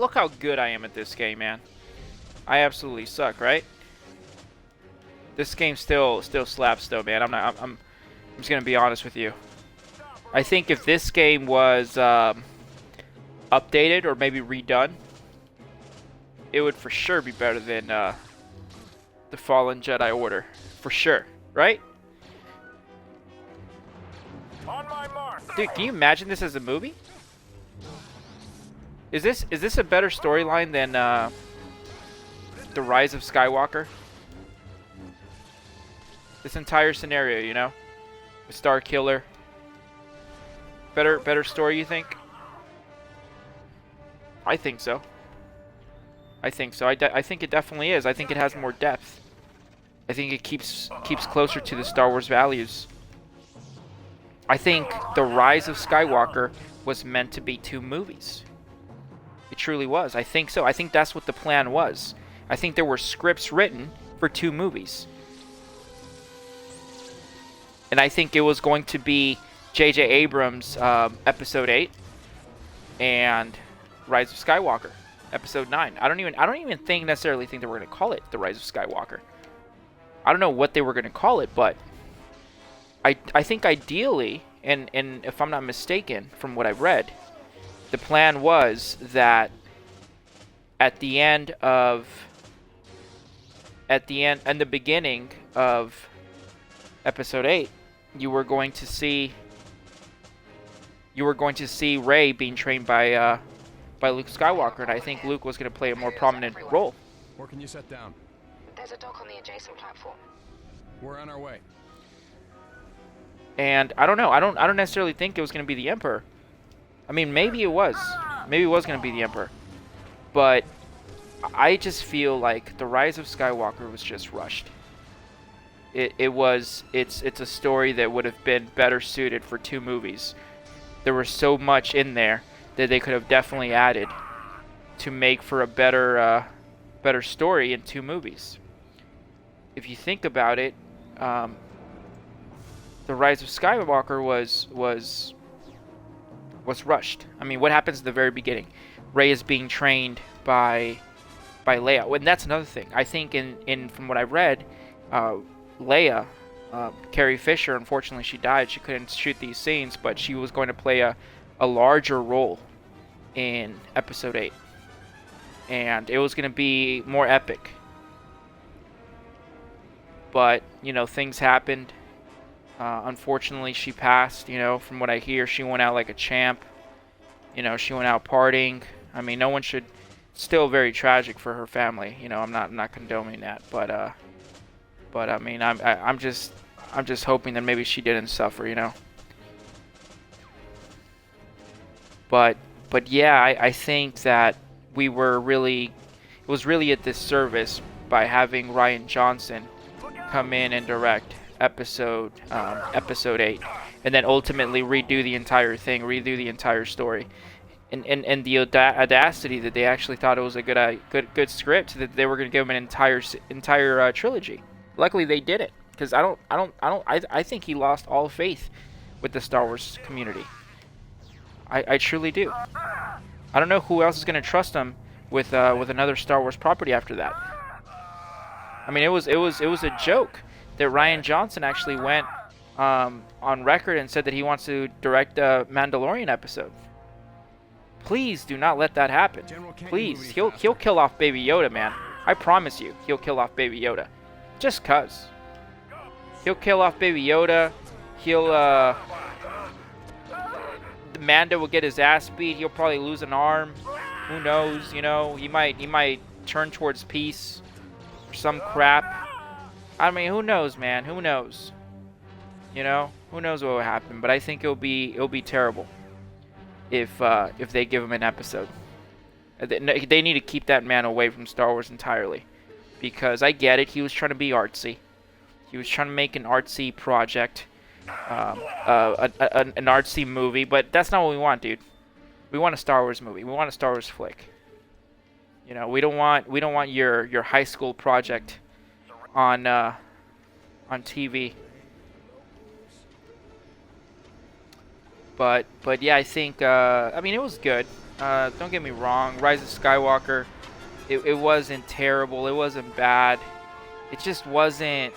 look how good I am at this game, man. I absolutely suck, right? This game still slaps though, man. I'm just gonna be honest with you. I think if this game was updated or maybe redone, it would for sure be better than the Fallen Jedi Order, for sure, right? On my mark. Dude, can you imagine this as a movie? Is this a better storyline than the Rise of Skywalker? This entire scenario, you know, the Star Killer. Better story, you think? I think so. I think so. I think it definitely is. I think it has more depth. I think it keeps closer to the Star Wars values. I think the Rise of Skywalker was meant to be 2 movies. It truly was. I think so. I think that's what the plan was. I think there were scripts written for 2 movies. And I think it was going to be J.J. Abrams' Episode 8 and Rise of Skywalker, Episode 9. I don't even necessarily think they were going to call it The Rise of Skywalker. I don't know what they were going to call it, but I think ideally, and if I'm not mistaken from what I've read, the plan was that in the beginning of Episode 8, you were going to see Rey being trained by Luke Skywalker, and I think Luke was going to play a more prominent role. Where can you set down? There's a dock on the adjacent platform. We're on our way. And I don't know. I don't necessarily think it was going to be the Emperor. I mean, maybe it was. Maybe it was going to be the Emperor. But I just feel like the Rise of Skywalker was just rushed. It's a story that would have been better suited for 2 movies. There was so much in there that they could have definitely added to make for a better story in 2 movies. If you think about it, the Rise of Skywalker was rushed. I mean, what happens at the very beginning? Rey is being trained by Leia. And that's another thing. I think from what I've read, Leia, Carrie Fisher, unfortunately she died. She couldn't shoot these scenes, but she was going to play a larger role in Episode 8. And it was going to be more epic. But, you know, things happened. Unfortunately, she passed. You know, from what I hear, she went out like a champ. You know, she went out partying. I mean, no one should. Still very tragic for her family. You know, I'm not condoning that, but I mean, I'm just hoping that maybe she didn't suffer. You know. But yeah, I think that it was really a disservice by having Rian Johnson come in and direct episode 8, and then ultimately redo the entire thing, redo the entire story, and the audacity that they actually thought it was a good script, that they were going to give him an entire trilogy. Luckily, they did it, because I think he lost all faith with the Star Wars community. I truly do. I don't know who else is going to trust him with another Star Wars property after that. I mean, it was a joke that Rian Johnson actually went on record and said that he wants to direct a Mandalorian episode. Please do not let that happen. Please, he'll kill off Baby Yoda, man. I promise you, he'll kill off Baby Yoda. Just cuz. He'll kill off Baby Yoda. Mando will get his ass beat. He'll probably lose an arm. Who knows? You know, he might turn towards peace or some crap. I mean, who knows, man? Who knows? You know, who knows what will happen? But I think it'll be terrible if they give him an episode. They need to keep that man away from Star Wars entirely, because I get it. He was trying to be artsy. He was trying to make an artsy project, an artsy movie. But that's not what we want, dude. We want a Star Wars movie. We want a Star Wars flick. You know, we don't want your high school project on TV. But yeah, I think I mean, it was good. Don't get me wrong, Rise of Skywalker, it wasn't terrible, it wasn't bad. It just wasn't,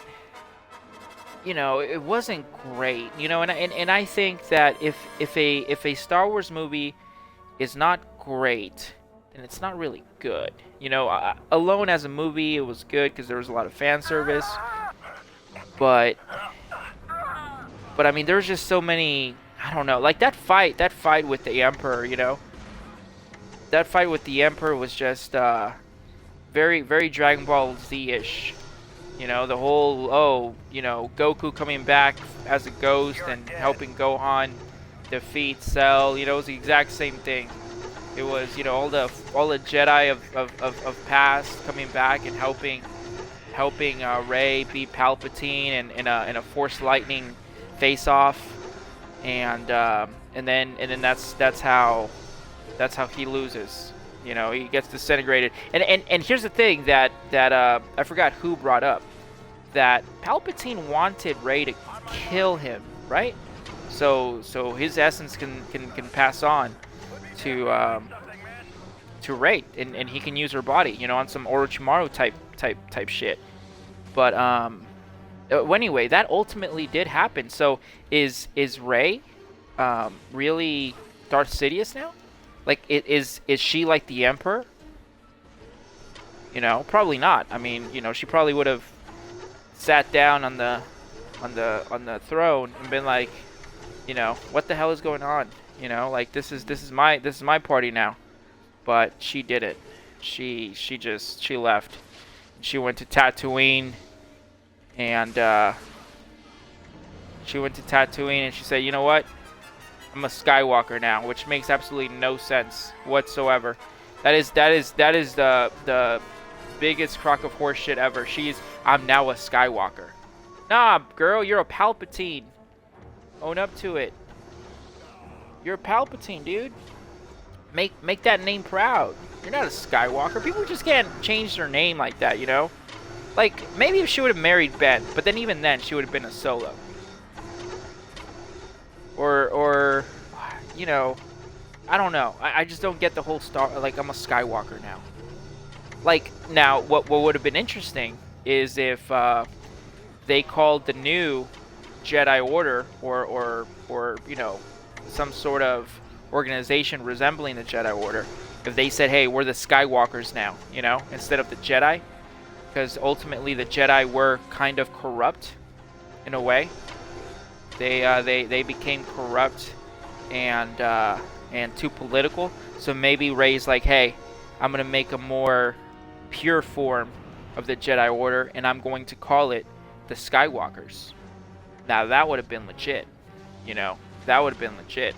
it wasn't great, and I think that if a Star Wars movie is not great, then it's not really good. Alone as a movie, it was good because there was a lot of fan service, but I mean, there's just so many. I don't know, like that fight with the Emperor. That fight with the Emperor was just very, very Dragon Ball Z-ish. The whole, Goku coming back as a ghost and helping Gohan defeat Cell. It was the exact same thing. It was, all the Jedi of past coming back and helping Rey beat Palpatine in a Force Lightning face-off, and then that's how he loses. He gets disintegrated. And here's the thing that I forgot who brought up, that Palpatine wanted Rey to kill him, right? So his essence can pass on to Rey, and he can use her body, on some Orochimaru type shit. But anyway, that ultimately did happen. So is Rey really Darth Sidious now? Like, is she like the Emperor? Probably not. I mean, she probably would have sat down on the throne and been like, what the hell is going on? Like, this is my party now. But she didn't. She left. She went to Tatooine, and she said, you know what? I'm a Skywalker now, which makes absolutely no sense whatsoever. That is the biggest crock of horse shit ever. I'm now a Skywalker. Nah, girl, you're a Palpatine. Own up to it. You're a Palpatine, dude. Make that name proud. You're not a Skywalker. People just can't change their name like that, Like, maybe if she would have married Ben, but then even then, she would have been a Solo. Or I don't know. I just don't get the whole like, I'm a Skywalker now. Like, now, what would have been interesting is if they called the new Jedi Order or some sort of organization resembling the Jedi Order, if they said, hey, we're the Skywalkers now, instead of the Jedi, because ultimately the Jedi were kind of corrupt in a way. They became corrupt and too political. So maybe Rey's like, hey, I'm gonna make a more pure form of the Jedi Order, and I'm going to call it the Skywalkers. Now that would have been legit, that would have been legit.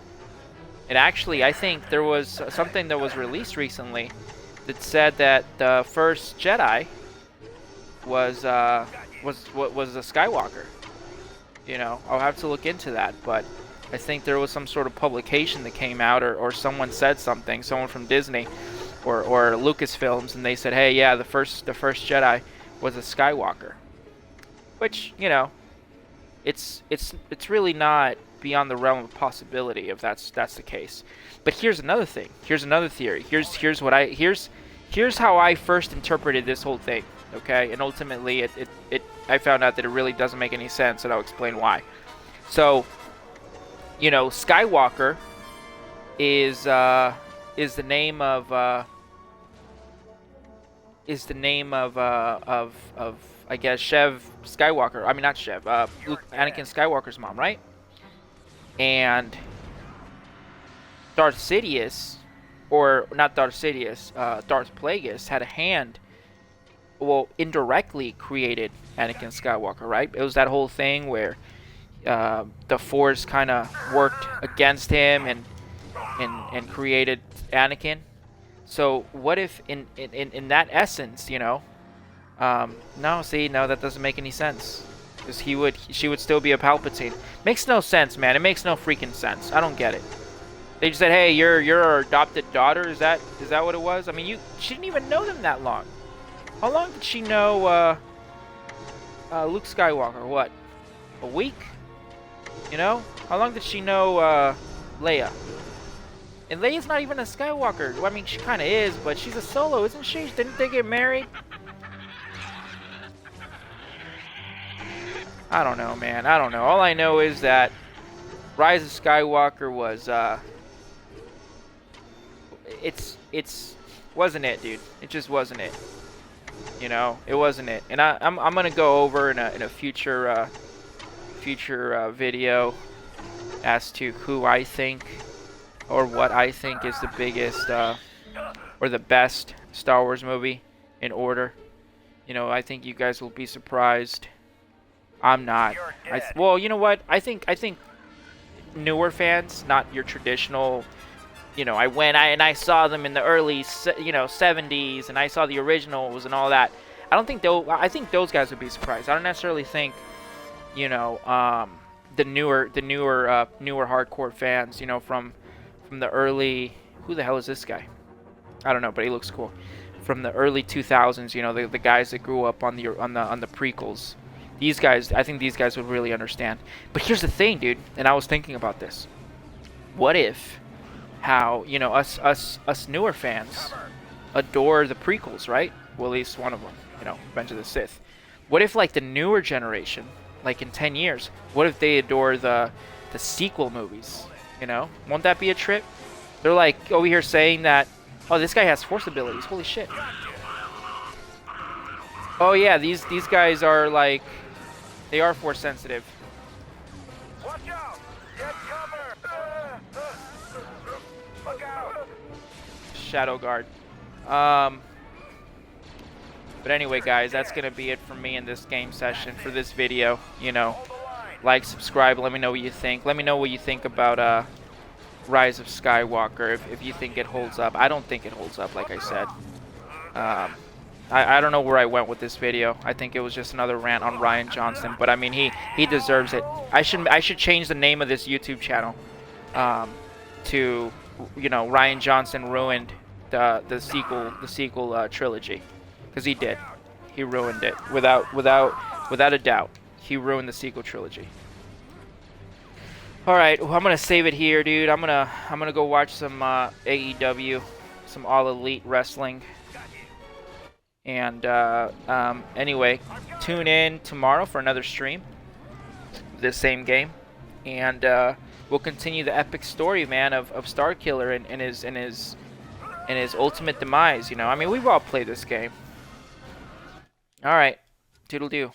And actually, I think there was something that was released recently that said that the first Jedi was a Skywalker. I'll have to look into that, but I think there was some sort of publication that came out, or someone said something, someone from Disney or Lucasfilms, and they said, hey, yeah, the first Jedi was a Skywalker. Which, it's really not beyond the realm of possibility if that's the case. But here's another thing. Here's another theory. Here's how I first interpreted this whole thing. Okay, and ultimately I found out that it really doesn't make any sense, and I'll explain why. So, Skywalker is the name of I guess Shev Skywalker. I mean, not Shev. Anakin Skywalker's mom, right? And Darth Sidious, or not Darth Sidious, Darth Plagueis had a hand. Well, indirectly created Anakin Skywalker, right? It was that whole thing where the Force kind of worked against him and created Anakin. So what if in that essence, no, that doesn't make any sense. Because she would still be a Palpatine. Makes no sense, man. It makes no freaking sense. I don't get it. They just said, hey, you're our adopted daughter. Is that what it was? I mean, she didn't even know them that long. How long did she know Luke Skywalker? What? A week? How long did she know Leia? And Leia's not even a Skywalker. Well, I mean, she kind of is, but she's a Solo, isn't she? Didn't they get married? I don't know, man. I don't know. All I know is that Rise of Skywalker was, it's wasn't it, dude. It just wasn't it. You know, it wasn't it. And I'm gonna go over in a future video as to who I think or what I think is the biggest or the best Star Wars movie in order. You know, I think you guys will be surprised. I'm not. Well, you know what? I think newer fans, not your traditional. You know, I saw them in the early 70s, and I saw the originals and all that. I think those guys would be surprised. I don't necessarily think, you know, the newer hardcore fans, you know, from the early. Who the hell is this guy? I don't know, but he looks cool. From the early 2000s, you know, the guys that grew up on the prequels. These guys, I think these guys would really understand. But here's the thing, dude, and I was thinking about this. What if how, you know, us newer fans adore the prequels, right? Well, at least one of them, you know, Revenge of the Sith. What if, like, the newer generation, like in 10 years, what if they adore the sequel movies, you know? Won't that be a trip? They're like over here saying that, oh, this guy has Force abilities. Holy shit. Oh yeah, these guys are like, they are Force sensitive. Watch out! Get cover! Look out! Shadow Guard. But anyway, guys, that's gonna be it for me in this game session for this video. You know, like, subscribe. Let me know what you think. Let me know what you think about Rise of Skywalker. If you think it holds up, I don't think it holds up. Like I said. I don't know where I went with this video. I think it was just another rant on Rian Johnson, but I mean he deserves it. I should change the name of this YouTube channel to, you know, Rian Johnson ruined the sequel trilogy, because he did. He ruined it without a doubt. He ruined the sequel trilogy. All right, well, I'm gonna save it here, dude. I'm gonna go watch some AEW, some All Elite Wrestling. And anyway, tune in tomorrow for another stream, this same game, and we'll continue the epic story, man, of Starkiller and his ultimate demise. You know, I mean, we've all played this game. All right, toodle-doo.